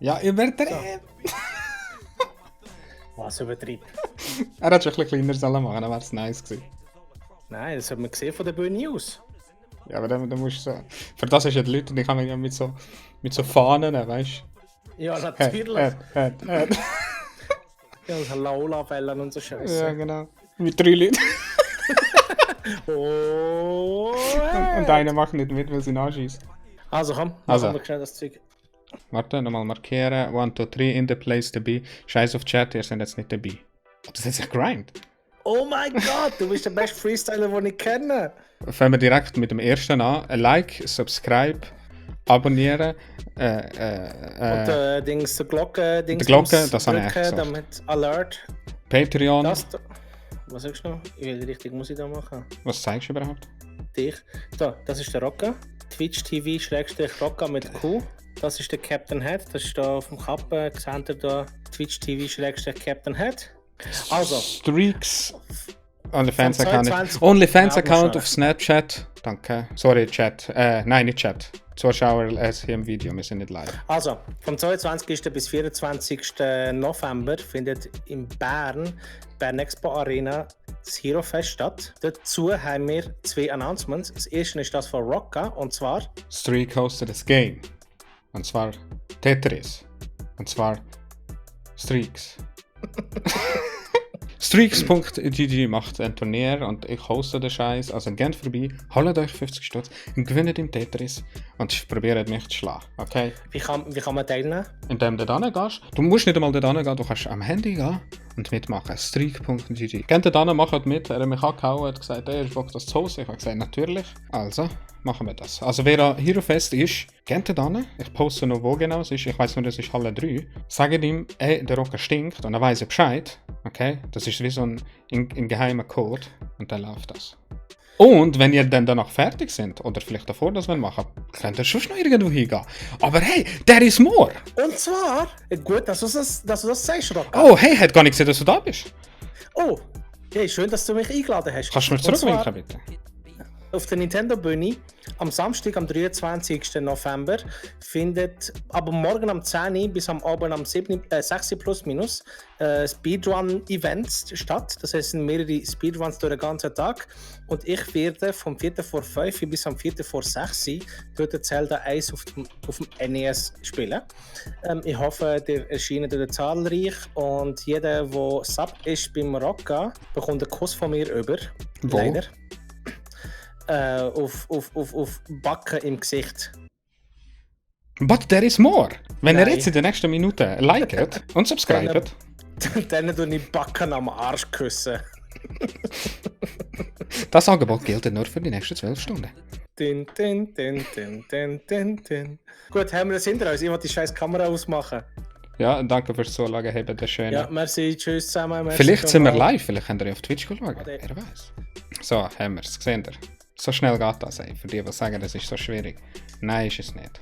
Ja, übertrieben. Was übertrieben? Er hat schon ein bisschen kleiner sollen machen, dann wäre es nice gewesen. Nein, das hat man gesehen von der Bühne aus. Ja, aber dann musst du so... Für das hast du ja die Leute, die kommen ja mit so Fahnen, weißt du? Ja, natürlich. Ja, so Laula-Wellen und so Scheiße. Ja, genau. Mit 3 Leuten. Oh, Und einer macht nicht mit, weil sie ihn anschießt. Also komm, Also. machen wir schnell das Zeug. Warte, nochmal markieren. 1, 2, 3, in the place to be. Scheiß auf Chat, ihr seid jetzt nicht dabei. Das hat sich gegrindet. Oh mein Gott, du bist der beste Freestyler, den ich kenne. Fangen wir direkt mit dem ersten an. Like, subscribe, abonnieren. Und Dings, die Glocke, die Glocke, das habe ich echt gesagt. damit Alert. Patreon. Das da. Was sagst du noch? Ich will die richtige Musik da machen. Was zeigst du überhaupt? Dich. Da, das ist der Rocka. Twitch TV/Rocka mit Q. Das ist der Captain Head. Das ist da auf dem Kappen. Seht ihr da? Twitch TV/Captain Head. Also. Streaks. OnlyFans Vom Account. 22. OnlyFans Ja, Account schon. auf Snapchat. Danke. Sorry, Chat. Nein, nicht Chat. Zuschauer hier im Video, wir sind nicht live. Also, vom 22. bis 24. November findet in Bern Expo Arena das Hero Fest statt. Dazu haben wir 2 Announcements. Das erste ist das von Rocka und zwar Streak hostet das Game. Und zwar Tetris. Und zwar Streaks. Streaks.gg macht ein Turnier und ich hoste den Scheiß. Also geht vorbei, holt euch 50 Stutz und gewinnt im Tetris und probiert mich zu schlagen. Okay? wie kann man teilnehmen? Indem du da gehst. Du musst nicht einmal da gehen, du kannst am Handy gehen und mitmachen. Streak.gg. Geht da macht mit. Er hat mich angehauen, hat gesagt, er ist Bock das zu hosten. Ich habe gesagt, natürlich. Also, machen wir das. Also, wer an Hero Fest ist, geht da. Ich poste noch, wo genau es ist. Ich weiß nur, das ist Halle 3. Sagt ihm, ey, der Rocker stinkt und dann weiss er Bescheid. Okay? Das ist wie so ein geheimer Code und dann läuft das. Und wenn ihr dann danach fertig sind, oder vielleicht davor das machen, könnt ihr schon noch irgendwo hingehen. Aber hey, there is more! Und zwar, gut, dass du das sagst, Rocka. Oh, hey, hat gar nicht gesehen, dass du da bist. Oh, hey, schön, dass du mich eingeladen hast. Kannst du mir Und zwar zurückwinken, bitte? auf der Nintendo-Bühne am Samstag, am 23. November, findet aber morgen am 10 Uhr bis am Abend am 6 Uhr plus minus Speedrun-Events statt. Das heißt, es sind mehrere Speedruns durch den ganzen Tag. Und ich werde vom 4 vor 5 bis am 4 vor 6 Uhr dort Zelda 1 auf dem NES spielen. Ich hoffe, ihr erscheint dort zahlreich und jeder, der Sub ist beim Rocka, bekommt einen Kuss von mir über. Wo? Leider. Auf Backen im Gesicht. But there is more! Wenn ihr Nein. jetzt in den nächsten Minuten liket und subscribet, Dann tue ich Backen am Arsch küssen. das Angebot gilt nur für die nächsten 12 Stunden. Din. Gut, haben wir das hinter uns? Ich wollte die scheiß Kamera ausmachen. Ja, danke fürs Zulegen, habt das schön. Ja, merci, tschüss zusammen. Merci Vielleicht sind wir schon mal. live, vielleicht könnt ihr auf Twitch schauen. Ade. Wer weiß. So, haben wir es. Seht ihr? So schnell geht das, ey. Für die, die sagen, das ist so schwierig. Nein, ist es nicht.